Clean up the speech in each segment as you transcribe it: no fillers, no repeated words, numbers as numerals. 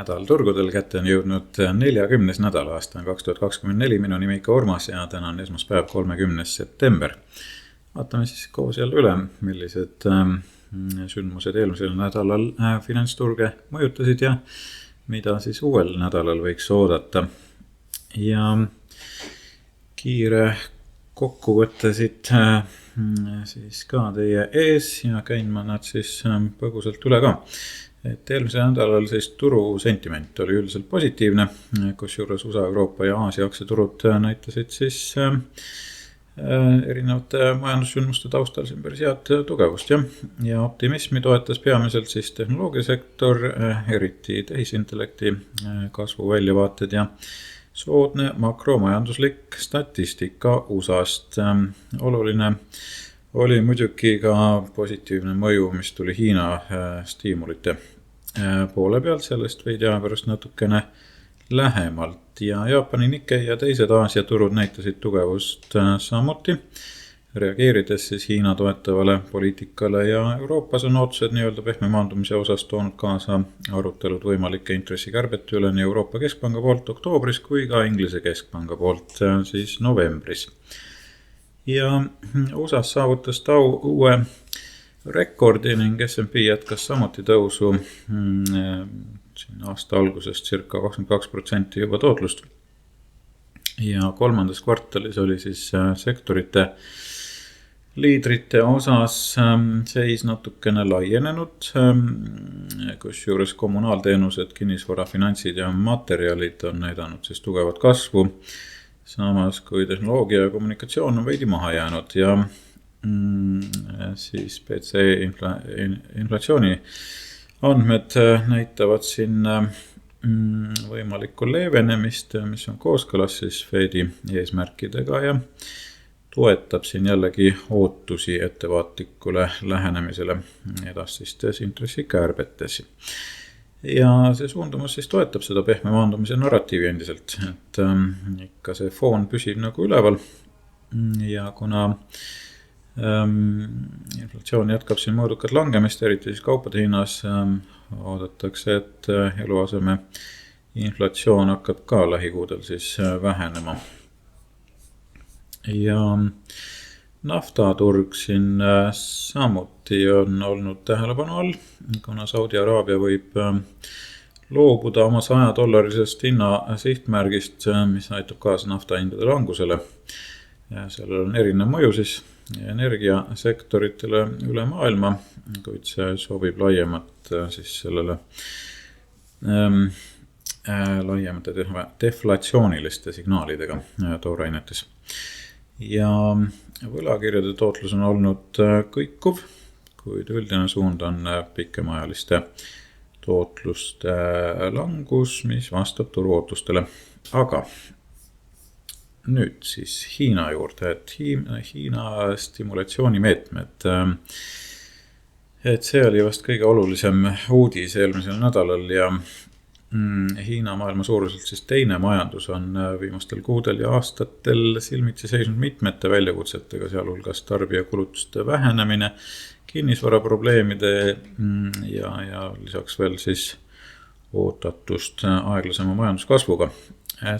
nädal turgudel kätte on jõudnud 40. nädal, aasta on 2024, minu nimi Ikka Urmas ja täna on esmaspäev 30. september. Vaatame siis koos jälle üle, millised sündmused eelmisel nädalal finantsturge mõjutasid ja mida siis uuel nädalal võiks oodata. Ja kiire kokkuvõtte siit siis ka teie ees ja käin ma nad siis põgusalt üle ka. Et eelmisel nädalal siis turu sentiment oli üldiselt positiivne, kus juures USA, Euroopa ja Aasia aktsiaturud näitasid siis erinevate majandussündmuste taustal siin päris head tugevust. Ja optimismi toetas peamiselt siis tehnoloogiasektor, eriti tehisintellekti kasvu väljavaated ja soodne makromajanduslik statistika USA-st. Oluline oli muidugi ka positiivne mõju, mis tuli Hiina stiimulite poole pealt, sellest veidi aja pärast natukene lähemalt. Ja Jaapani Nikkei ja teised Aasia turud näitasid tugevust samuti, reageerides siis Hiina toetavale poliitikale ja Euroopas on ootused nii-öelda pehme maandumise osas toonud kaasa arutelud võimalike intressikärbete üle nii Euroopa Keskpanga poolt oktoobris kui ka Inglise Keskpanga poolt siis novembris. Ja USAs saavutas Dow uue rekordi ning S&P jätkas samuti tõusu siin aasta algusest circa 22% juba tootlust. Ja kolmandas kvartalis oli siis sektorite liidrite osas seis natukene laienenud, kus juures kommunaalteenused, kinnisvara, finantsid ja materjalid on näidanud siis tugevat kasvu. Samas kui tehnoloogia ja kommunikatsioon on veidi maha jäänud ja siis PC inflatsiooni andmed näitavad siin võimalikku leevenemist, mis on kooskõlas siis Fedi eesmärkidega ja toetab siin jällegi ootusi ettevaatlikule lähenemisele edasistes intressikärbetes. Ja see suundumus siis toetab seda pehme maandumise narratiivi endiselt, et ikka see foon püsib nagu üleval ja kuna inflatsioon jätkab siin mõõdukat langemist, eriti siis kaupade hinnas, oodatakse, et eluaseme inflatsioon hakkab ka lähikuudel siis vähenema. Ja naftaturg siin samuti on olnud tähelepanu all, kuna Saudi Araabia võib loobuda oma $100 hinna sihtmärgist, mis aitab kaasa naftahindade langusele. Ja sellel on erinev mõju siis energiasektoritele üle maailma, kuid see sobib laiemalt siis sellele laiemate deflatsiooniliste signaalidega toorainetes. Ja võlakirjade tootlus on olnud kõikuv, kuid üldine suund on pikemaajaliste tootluste langus, mis vastab turuootustele. Aga nüüd siis Hiina juurde, et Hiina stimulatsioonimeetmed. Et see oli vast kõige olulisem uudis eelmisel nädalal ja Hiina maailma suuruselt siis teine majandus on viimastel kuudel ja aastatel silmitsi seisnud mitmete väljakutsetega, sealhulgas tarbijakulutuste vähenemine, kinnisvaraprobleemide ja lisaks veel siis ootatust aeglasema majanduskasvuga.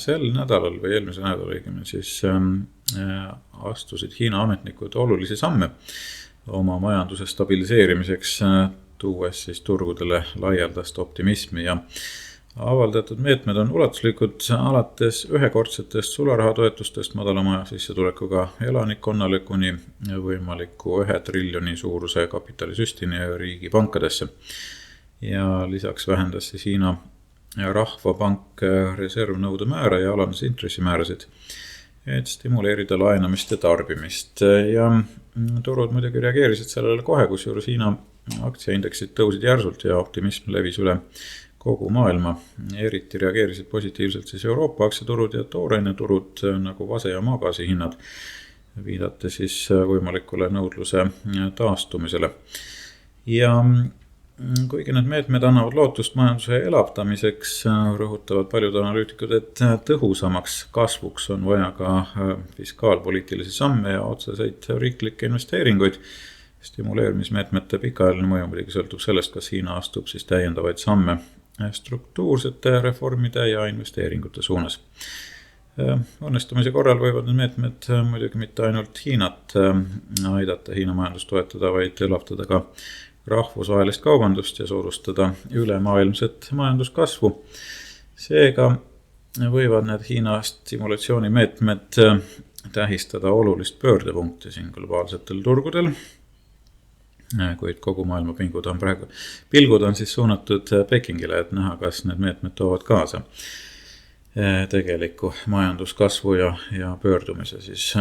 Sel nädalal või eelmisel nädalal õigemini siis astusid Hiina ametnikud olulisi samme oma majanduse stabiliseerimiseks, tuues siis turgudele laialdast optimismi ja avaldatud meetmed on ulatuslikud alates ühekordsetest sularahatoetustest madalama sissetulekuga elanikkonnale kuni võimaliku 1 triljoni suuruse kapitalisüstini riigipankadesse. Ja lisaks vähendas siis Hiina Rahvapank reservnõude määra ja alanes intressimäärasid, et stimuleerida laenamist ja tarbimist. Ja turud muidugi reageerisid sellele kohe, kus juures Hiina aktsiaindeksid tõusid järsult ja optimism levis üle kogu maailma. Eriti reageerisid positiivselt siis Euroopa aktsiaturud ja tooraineturud nagu vase ja maagaasi hinnad, viidati siis võimalikule nõudluse taastumisele. Ja kuigi need meetmed annavad lootust majanduse elavdamiseks, rõhutavad paljud analüütikud, et tõhusamaks kasvuks on vaja ka fiskaalpoliitilisi samme ja otseseid riiklikke investeeringuid. Stimuleerimismeetmete pikaajaline mõju muidugi sõltub sellest, kas Hiina astub siis täiendavaid samme struktuursete reformide ja investeeringute suunas. Õnnestumise korral võivad need meetmed muidugi mitte ainult Hiinat aidata Hiina majandust toetada, vaid elavtada ka rahvusvahelist kaubandust ja soodustada ülemaailmset majanduskasvu. Seega võivad need Hiina stimulatsioonimeetmed tähistada olulist pöördepunkti siin globaalsetel turgudel, kuid kogu maailma pilgud on siis suunatud Pekingile, et näha, kas need meetmed toovad kaasa tegeliku majanduskasvu ja pöördumise siis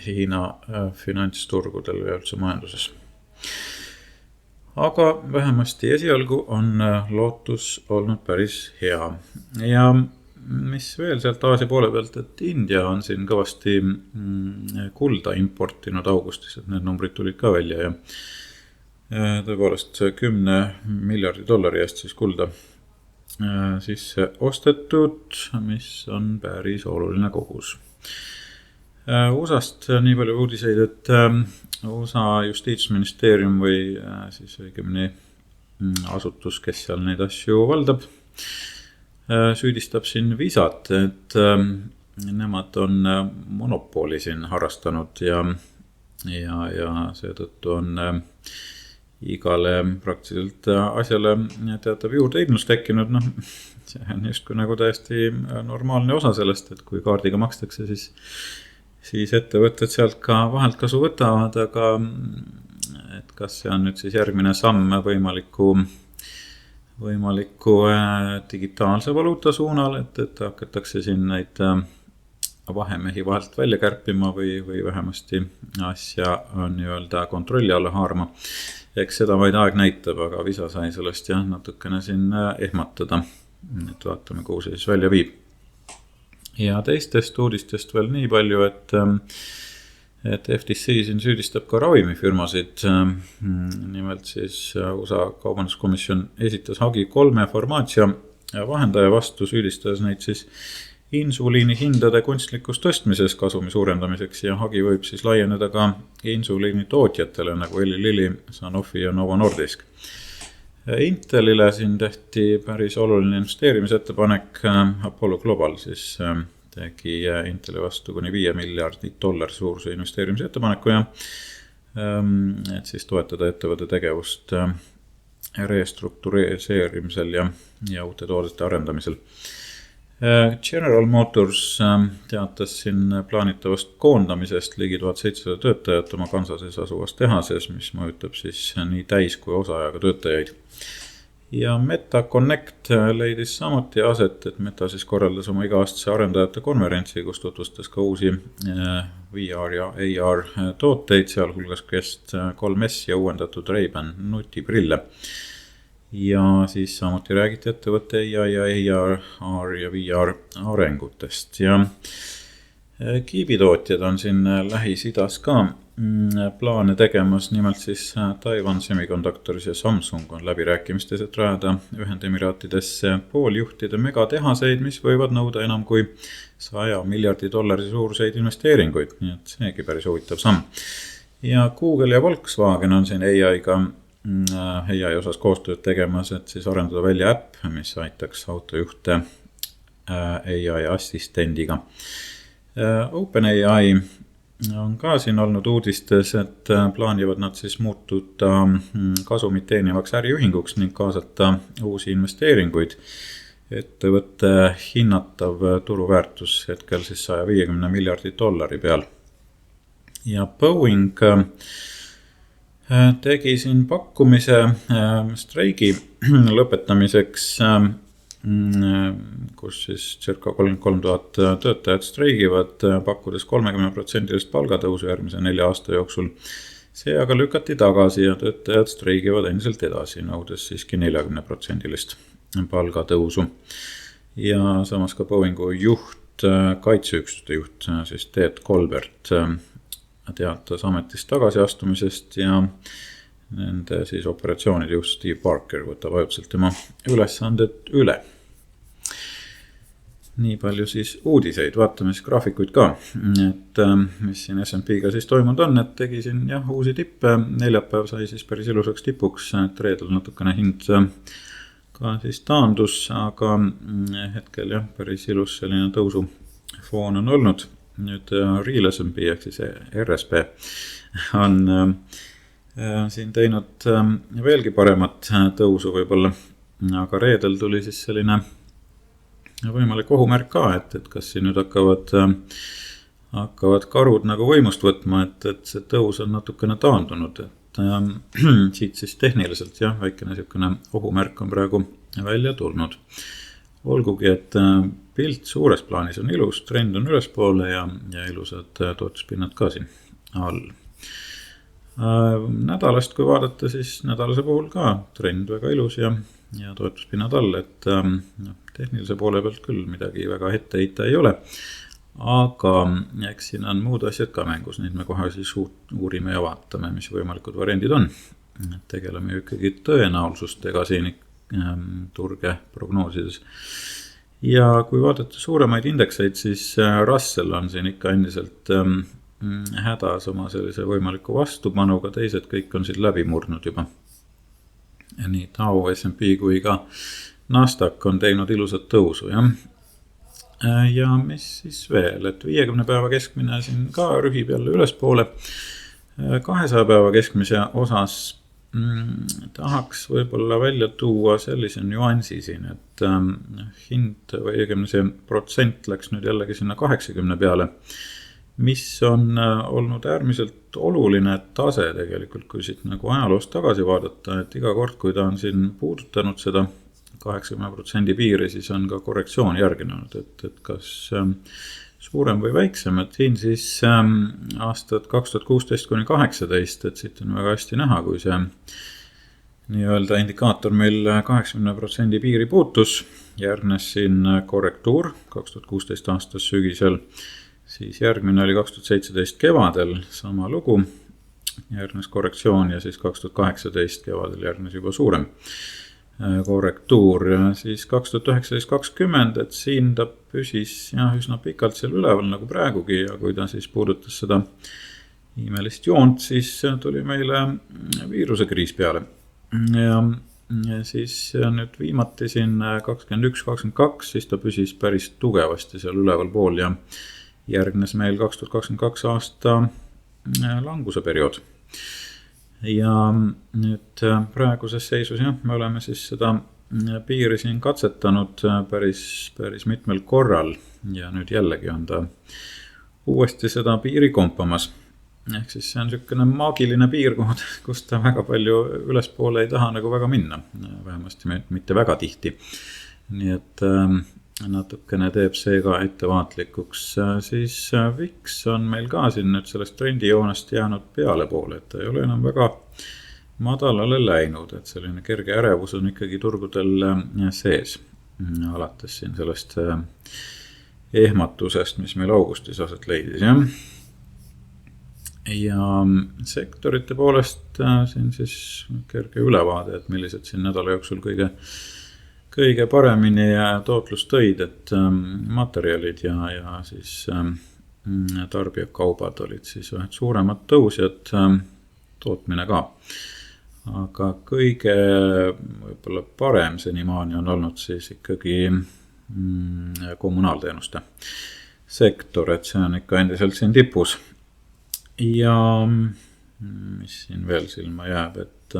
Hiina finantsturgudel ja üldse majanduses. Aga vähemasti esialgu on lootus olnud päris hea. Ja mis veel sealt Aasia poole pealt, et India on siin kõvasti kulda importinud augustis, et need numbrid tulid ka välja ja tõepoolest $10 miljardi eest siis kulda sisse ostetud, mis on päris oluline kogus. USAst nii palju uudiseid, et USA justiitsministeerium või siis õigemini asutus, kes seal neid asju valdab, süüdistab siin Visat, et nemad on monopoli siin harrastanud ja seetõttu on igale praktiliselt asjale teatav juurdeidlus tekkinud. See on justkui nagu täiesti normaalne osa sellest, et kui kaardiga makstakse, siis ettevõtted sealt ka vahelt kasu võtavad, aga et kas see on nüüd siis järgmine samm võimaliku digitaalse valuuta suunal, et hakatakse siin neid vahemehi vahelt välja kärpima või vähemasti asja on nii-öelda kontrolli alla haarma. Eks seda vaid aeg näitab, aga Visa sai sellest natukene siin ehmatada. Et vaatame, kuhu see siis välja viib. Ja teistest uudistest veel nii palju, et FTC siin süüdistab ka ravimifirmasid. Nimelt siis USA kaubanduskomisjon esitas hagi 3 farmaatsia vahendaja vastu, süüdistades neid siis insuliini hindade kunstlikus tõstmises kasumi suurendamiseks ja hagi võib siis laieneda ka insuliini tootjatele nagu Eli Lilly, Sanofi ja Novo Nordisk. Intelile siin tehti päris oluline investeerimisettepanek. Apollo Global siis tegi Inteli vastu kuni $5 miljardi suuruse investeerimisettepaneku ja et siis toetada ettevõtte tegevust restruktureerimisel ja uute toodete arendamisel. General Motors teatas siin plaanitavast koondamisest ligi 1700 töötajat oma Kansases asuvas tehases, mis mõjutab siis nii täis kui osaajaga töötajaid. Ja Meta Connect leidis samuti aset, et Meta siis korraldas oma iga-aastase arendajate konverentsi, kus tutvustas ka uusi VR ja AR tooteid, sealhulgas Quest 3S ja uuendatud Ray-Ban nutiprille. Ja siis samuti räägiti ettevõtte AI ja AR ja VR arengutest ja kiibitootjad on siin Lähis-Idas ka plaane tegemas, nimelt siis Taiwan Semiconductors ja Samsung on läbirääkimistes, et rajada Ühendemiraatidesse pooljuhtide megatehaseid, mis võivad nõuda enam kui $100 miljardi suuruseid investeeringuid, nii et seegi päris huvitav samm. Ja Google ja Volkswagen on siin AI osas koostööd tegemas, et siis arendada välja äpp, mis aitaks autojuhte AI assistendiga. OpenAI on ka siin olnud uudistes, et plaanivad nad siis muutuda kasumit teenivaks äriühinguks ning kaasata uusi investeeringuid. Ettevõtte hinnatav turuväärtus hetkel siis $150 miljardi peal. Ja Boeing tegi siin pakkumise streigi lõpetamiseks, kus siis circa 33,000 töötajat streigivad, pakkudes 30% palgatõusu järgmise 4 aasta jooksul. See aga lükati tagasi ja töötajad streigivad endiselt edasi, nõudes siiski 40% palgatõusu. Ja samas ka Boeingu juht, kaitseüksuste juht, siis Ted Colbert teatas ametist tagasiastumisest ja nende siis operatsioonide juht Steve Parker võtab ajutiselt tema ülesanded üle. Nii palju siis uudiseid, vaatame siis graafikuid ka, et mis siin S&P-ga siis toimunud on, et tegi siin uusi tippe, neljapäev sai siis päris ilusaks tipuks, et reedel natukene hind ka siis taandus, aga hetkel jah, päris ilus selline tõusufoon on olnud. Nüüd Real S&P ehk siis RSP on siin teinud veelgi paremat tõusu võib-olla, aga reedel tuli siis selline võimalik ohumärk ka, et kas siin nüüd hakkavad karud nagu võimust võtma, et see tõus on natukene taandunud, et siit siis tehniliselt jah, väikene selline ohumärk on praegu välja tulnud. Olgugi, et pilt suures plaanis on ilus, trend on ülespoole ja ilusad toetuspinnad ka siin all. Nädalast, kui vaadata, siis nädalase puhul ka trend väga ilus ja toetuspinnad all, et tehnilise poole pealt küll midagi väga ette heita ei ole. Aga eks siin on muud asjad ka mängus, neid me kohe siis uurime ja vaatame, mis võimalikud variandid on. Tegeleme ju ikkagi tõenäosusustega siin turge prognoosides. Ja kui vaadata suuremaid indekseid, siis Russell on siin ikka endiselt hädas oma sellise võimaliku vastupanuga, teised kõik on siin läbi murdnud juba. Nii Dow, S&P kui ka Nasdaq on teinud ilusat tõusu, jah. Ja mis siis veel, et 50 päeva keskmine siin ka rühib jälle ülespoole. 200 päeva keskmise osas tahaks võib-olla välja tuua sellise nüansi siin, et hind või õigemini see protsent läks nüüd jällegi sinna 80 peale, mis on olnud äärmiselt oluline tase tegelikult, kui siit nagu ajaloost tagasi vaadata, et iga kord, kui ta on siin puudutanud seda 80% piiri, siis on ka korrektsioon järginud, et kas suurem või väiksem, et siin siis aastad 2016–2018, et siit on väga hästi näha, kui see nii-öelda indikaator meil 80% piiri puutus, järgnes siin korrektuur 2016 aastas sügisel, siis järgmine oli 2017 kevadel, sama lugu, järgnes korrektsioon ja siis 2018 kevadel järgnes juba suurem korrektuur ja siis 2019-2020, et siin ta püsis jah, üsna pikalt seal üleval nagu praegugi ja kui ta siis puudutas seda imelist joont, siis tuli meile viirusekriis peale. Ja siis nüüd viimati siin 21-22, siis ta püsis päris tugevasti seal üleval pool ja järgnes meil 2022 aasta languse periood. Ja nüüd praeguses seisus jah, me oleme siis seda piiri siin katsetanud päris mitmel korral ja nüüd jällegi on ta uuesti seda piiri kompamas. Ehk siis see on selline maagiline piir, kus ta väga palju ülespoole ei taha nagu väga minna, vähemasti mitte väga tihti. Nii et natukene teeb see ka ettevaatlikuks, siis VIX on meil ka siin nüüd sellest trendijoonest jäänud peale poole, et ta ei ole enam väga madalale läinud, et selline kerge ärevus on ikkagi turgudel sees, alates siin sellest ehmatusest, mis meil augustis aset leidis, jah. Ja sektorite poolest siin siis kerge ülevaade, et millised siin nädala jooksul kõige paremini tootlust tõid, et materjalid ja siis tarbijakaubad olid siis ühed suuremad tõusjad, tootmine ka. Aga kõige võib-olla parem senimaani on olnud siis ikkagi kommunaalteenuste sektor, et see on ikka endiselt siin tipus. Ja mis siin veel silma jääb, et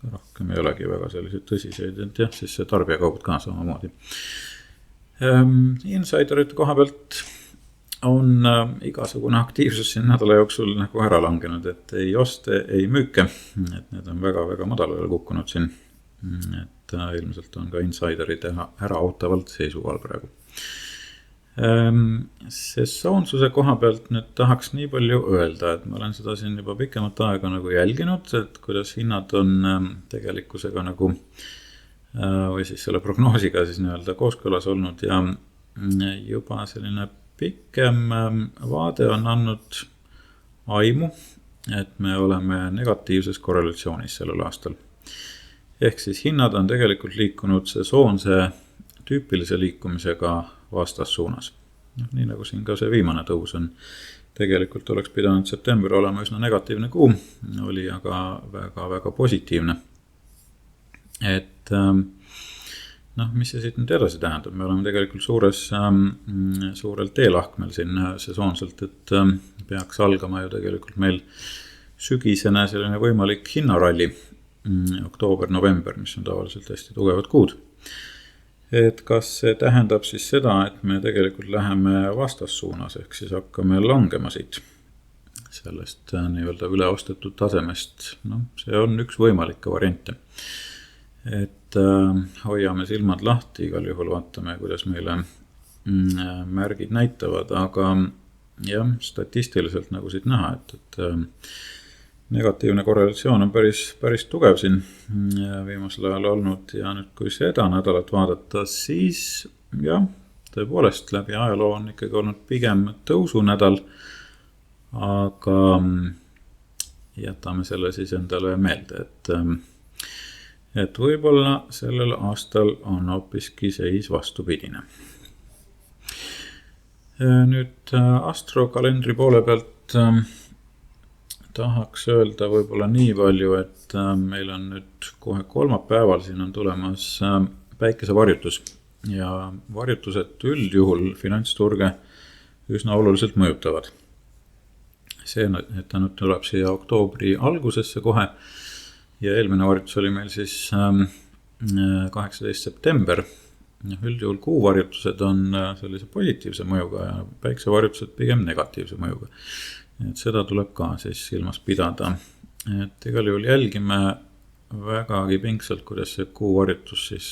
rohkem ei olegi väga selliseid tõsiseid, et jah, siis see tarbijakaubad ka samamoodi. Insiderite koha pealt on igasugune aktiivsus siin nädala jooksul nagu ära langenud, et ei oste, ei müüke, et need on väga-väga madalale kukkunud siin, et ilmselt on ka insiderid ära ootavalt seisuval praegu. Sesoonsuse koha pealt nüüd tahaks nii palju öelda, et ma olen seda siin juba pikemat aega nagu jälginud, et kuidas hinnad on tegelikkusega nagu või siis selle prognoosiga siis nii-öelda kooskõlas olnud ja juba selline pikem vaade on andnud aimu, et me oleme negatiivses korrelatsioonis sellel aastal. Ehk siis hinnad on tegelikult liikunud sesoonse tüüpilise liikumisega vastassuunas. Nii nagu siin ka see viimane tõus on. Tegelikult oleks pidanud september olema üsna negatiivne kuu, oli aga väga-väga positiivne. Et et mis see siit nüüd edasi tähendab, me oleme tegelikult suurel teelahkmel siin sesoonselt, et peaks algama ju tegelikult meil sügisene selline võimalik hinnaralli oktoober-november, mis on tavaliselt hästi tugevad kuud. Et kas see tähendab siis seda, et me tegelikult läheme vastassuunas, ehk siis hakkame langema siit sellest nii-öelda üleostetud tasemest, see on üks võimalikke variante. Et hoiame silmad lahti, igal juhul vaatame, kuidas meile märgid näitavad, aga jah, statistiliselt nagu siit näha, et negatiivne korrelatsioon on päris tugev siin viimasel ajal olnud ja nüüd kui seda nädalat vaadata, siis jah, tõepoolest läbi ajaloo on ikkagi olnud pigem tõusunädal, aga jätame selle siis endale meelde, et võib-olla sellel aastal on hoopiski seis vastupidine. Nüüd astrokalendri poole pealt tahaks öelda võib-olla nii palju, et meil on nüüd kohe kolmapäeval siin on tulemas päikesevarjutus ja varjutused üldjuhul finantsturge üsna oluliselt mõjutavad. See, et ta nüüd tuleb siia oktoobri algusesse kohe ja eelmine varjutus oli meil siis 18. september. Üldjuhul kuuvarjutused on sellise positiivse mõjuga ja päiksevarjutused pigem negatiivse mõjuga. Et seda tuleb ka siis silmas pidada. Et igal juhul jälgime vägagi pingsalt, kuidas see kuuvarjutus siis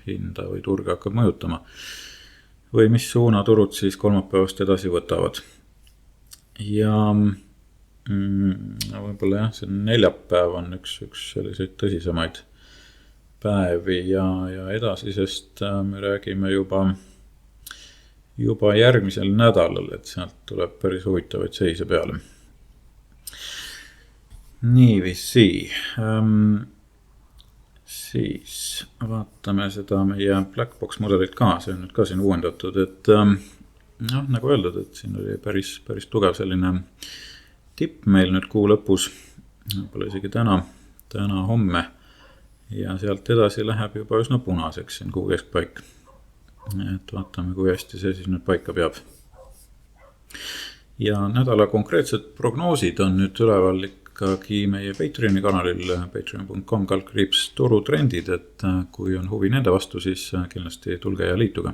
hinda või turge hakkab mõjutama. Või mis suuna turud siis kolmapäevast edasi võtavad. Ja võib-olla jah, see neljapäev on üks selliseid tõsisemaid päevi ja edasisest me räägime juba järgmisel nädalal, et sealt tuleb päris huvitavaid seise peale. Niiviisi, siis vaatame seda meie Blackbox mudelit ka, see on nüüd ka siin uuendatud, et nagu öeldud, et siin oli päris tugev selline tipp meil nüüd kuu lõpus, pole isegi täna homme ja sealt edasi läheb juba üsna punaseks siin kuu keskpaik. Et vaatame, kui hästi see siis nüüd paika peab. Ja nädala konkreetsed prognoosid on nüüd üleval ikkagi meie Patreoni kanalil patreon.com/turutrendid, et kui on huvi nende vastu, siis kindlasti tulge ja liituge.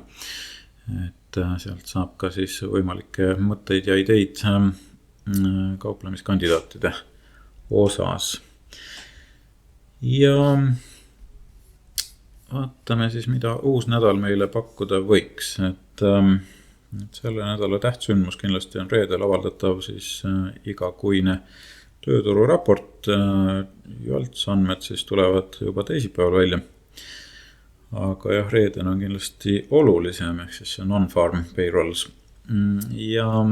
Et sealt saab ka siis võimalikke mõtteid ja ideid kauplemiskandidaatide osas. Ja vaatame siis, mida uus nädal meile pakkuda võiks. Et selle nädala tähtsündmus kindlasti on reedel avaldatav siis igakuine tööturu raport. Jolts andmed siis tulevad juba teisipäeval välja. Aga jah, reeden on kindlasti olulisem, ehk siis non-farm payrolls. Ja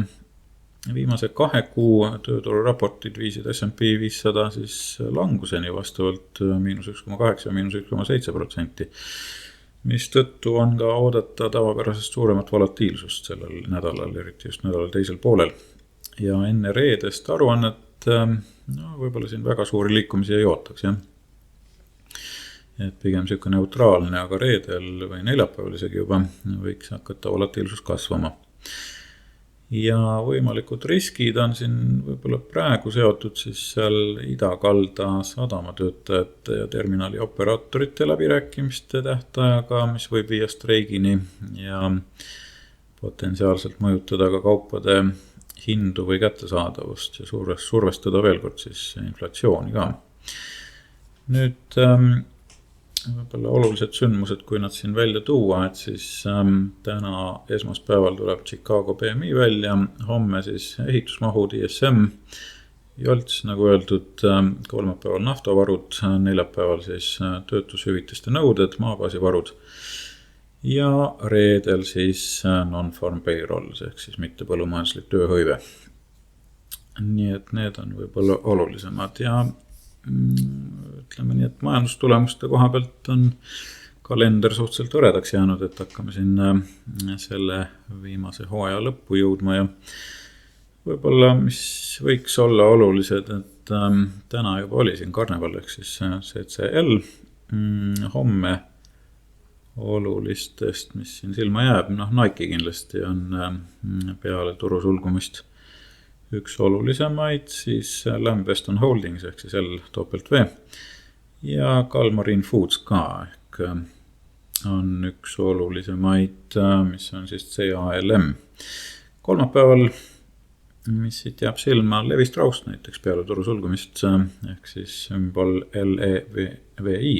viimase 2 kuu tööturu raportid viisid S&P 500 siis languseni vastavalt -1,8 ja -1,7%, mis tõttu on ka oodata tavapärasest suuremat volatiilsust sellel nädalal, eriti just nädalal teisel poolel. Ja enne reedest aruannet võib-olla siin väga suuri liikumisi ei ootaks, jah. Et pigem selline neutraalne, aga reedel või neljapäeval isegi juba võiks hakata volatiilsus kasvama. Ja võimalikud riskid on siin võib-olla praegu seotud siis seal idakalda sadamatöötajate ja terminali operaatorite läbirääkimiste tähtajaga, mis võib viia streigini ja potentsiaalselt mõjutada ka kaupade hindu või kättesaadavust ja survestada veel kord siis inflatsiooni ka. Nüüd võib-olla olulised sündmused, kui nad siin välja tuua, et siis täna esmaspäeval tuleb Chicago PMI välja, homme siis ehitusmahud ISM, Jolts, nagu öeldud, kolmapäeval naftavarud, neljapäeval siis töötushüvitiste nõuded, maagaasivarud ja reedel siis non-farm payrolls ehk siis mitte põllumajanduslik tööhõive. Nii et need on võib-olla olulisemad ja ütleme nii, et majandustulemuste koha pealt on kalender suhteliselt hõredaks jäänud, et hakkame siin selle viimase hooaja lõppu jõudma ja võib-olla, mis võiks olla olulised, et täna juba oli siin karneval ehk siis CCL homme olulistest, mis siin silma jääb, Nike kindlasti on peale turu sulgumist üks olulisemaid, siis Lamb Weston Holdings ehk siis L-V ja Kalmarin Foods ka ehk on üks olulisemaid, mis on siis CALM. Kolmapäeval, mis siit jääb silma, Levi Strauss näiteks peale turu sulgumist ehk siis sümbol LEVI.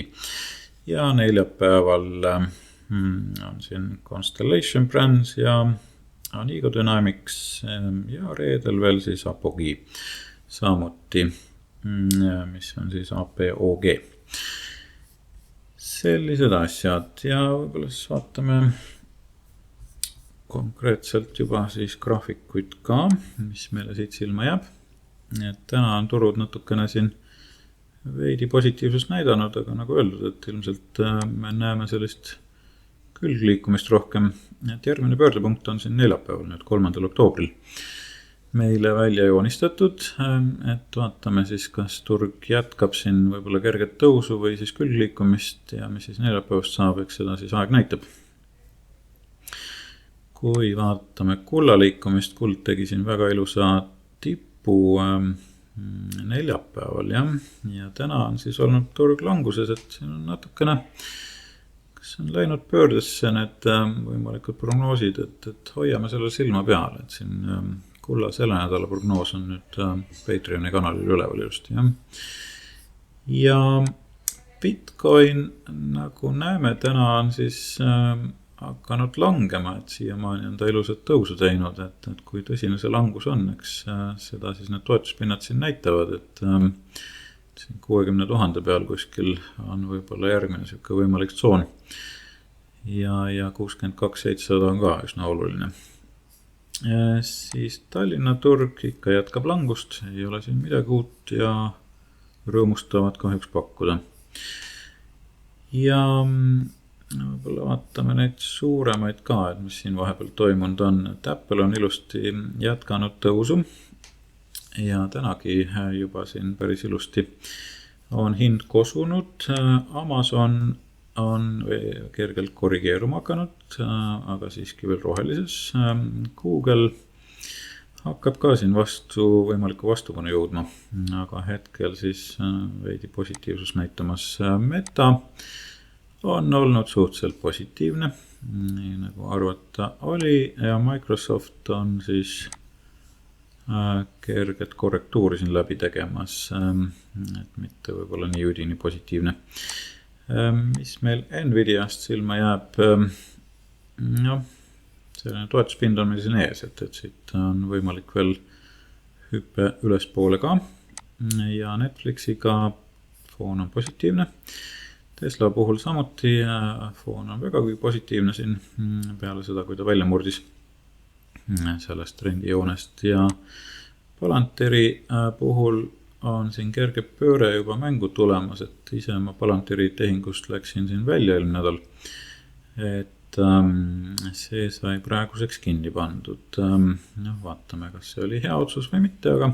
Ja neljapäeval on siin Constellation Brands ja Anigo Dynamics ja reedel veel siis Apogee samuti, mis on siis APOG. Sellised asjad ja võib-olla siis vaatame konkreetselt juba siis graafikuid ka, mis meile siit silma jääb. Et täna on turud natukene siin veidi positiivsust näidanud, aga nagu öeldud, et ilmselt me näeme sellist külgliikumist rohkem. Et järgmine pöördepunkt on siin neljapäeval, nüüd 3. oktoobril meile välja joonistatud, et vaatame siis, kas turg jätkab siin võib-olla kerget tõusu või siis külgliikumist ja mis siis neljapäevast saab, eks seda siis aeg näitab. Kui vaatame kulla liikumist, kuld tegi siin väga ilusa tipu neljapäeval ja täna on siis olnud turg languses, et siin on natukene, kas on läinud pöördesse need võimalikud prognoosid, et hoiame selle silma peal, et siin kulla selle nädala prognoos on nüüd Patreoni kanalil üleval just. Ja Bitcoin, nagu näeme, täna on siis hakanud langema, et siiamaani on ta ilusat tõusu teinud, et kui tõsine see langus on, eks seda siis need toetuspinnad siin näitavad, et siin 60 000 peal kuskil on võib-olla järgmine siuke võimalik tsoon ja 62 700 on ka üsna oluline. Siis Tallinna turg ikka jätkab langust, ei ole siin midagi uut ja rõõmustavad kahjuks pakkuda. Ja võib-olla vaatame neid suuremaid ka, et mis siin vahepeal toimunud on. Apple on ilusti jätkanud tõusu ja tänagi juba siin päris ilusti on hind kosunud. Amazon on kergelt korrigeeruma hakanud, aga siiski veel rohelises. Google hakkab ka siin võimaliku vastupanu jõudma, aga hetkel siis veidi positiivsus näitamas. Meta on olnud suhteliselt positiivne, nii nagu arvata oli, ja Microsoft on siis kerget korrektuuri siin läbi tegemas, et mitte võib-olla nii üdini positiivne. Mis meil Nvidiast silma jääb, selline toetuspind on meil siin ees, et siit on võimalik veel hüppe ülespoole ka ja Netflixiga foon on positiivne. Tesla puhul samuti foon on vägagi positiivne siin peale seda, kui ta välja murdis sellest trendijoonest ja Palanteri puhul on siin kerge pööre juba mängu tulemas, et ise ma Palanteri tehingust läksin siin välja eelmine nädal, et see sai praeguseks kinni pandud. Vaatame, kas see oli hea otsus või mitte, aga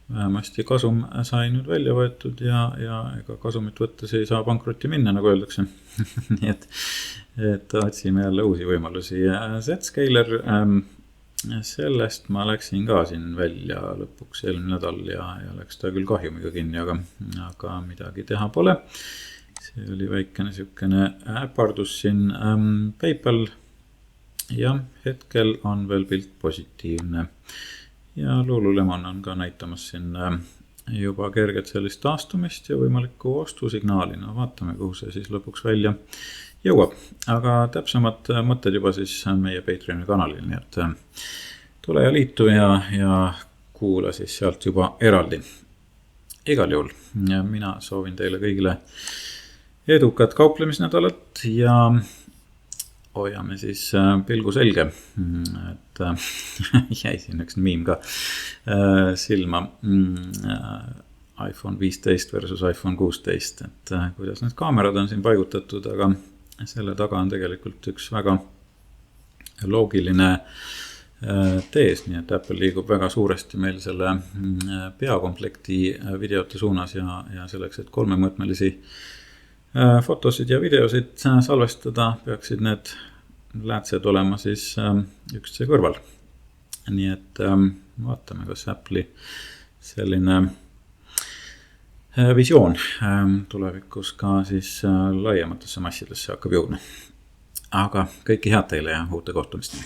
vähemasti kasum sai nüüd välja võetud ja ega kasumit võttes ei saa pankrotti minna, nagu öeldakse. Nii et otsime jälle uusi võimalusi. Zscaler, sellest ma läksin ka siin välja lõpuks eelmine nädal ja läks ta küll kahjumiga kinni, aga midagi teha pole. See oli väikene siukene äpardus siin. PayPal ja hetkel on veel pilt positiivne. Ja Lululemon on ka näitamas siin juba kerget sellist taastumist ja võimalikku ostusignaali. Vaatame, kuhu see siis lõpuks välja jõuab. Aga täpsemad mõtted juba siis meie Patreoni kanalil, nii et tule ja liitu ja kuula siis sealt juba eraldi. Igal juhul mina soovin teile kõigile edukat kauplemisnädalat ja hoiame siis pilgu selge, et jäi siin üks miim ka silma, iPhone 15 versus iPhone 16, et kuidas need kaamerad on siin paigutatud, aga selle taga on tegelikult üks väga loogiline tees, nii et Apple liigub väga suuresti meil selle peakomplekti videote suunas ja selleks, et kolmemõõtmelisi fotosid ja videosid salvestada, peaksid need läätsed olema siis üksteise kõrval. Nii et vaatame, kas Apple'i selline visioon tulevikus ka siis laiematesse massidesse hakkab jõudma. Aga kõike head teile ja uute kohtumisteni.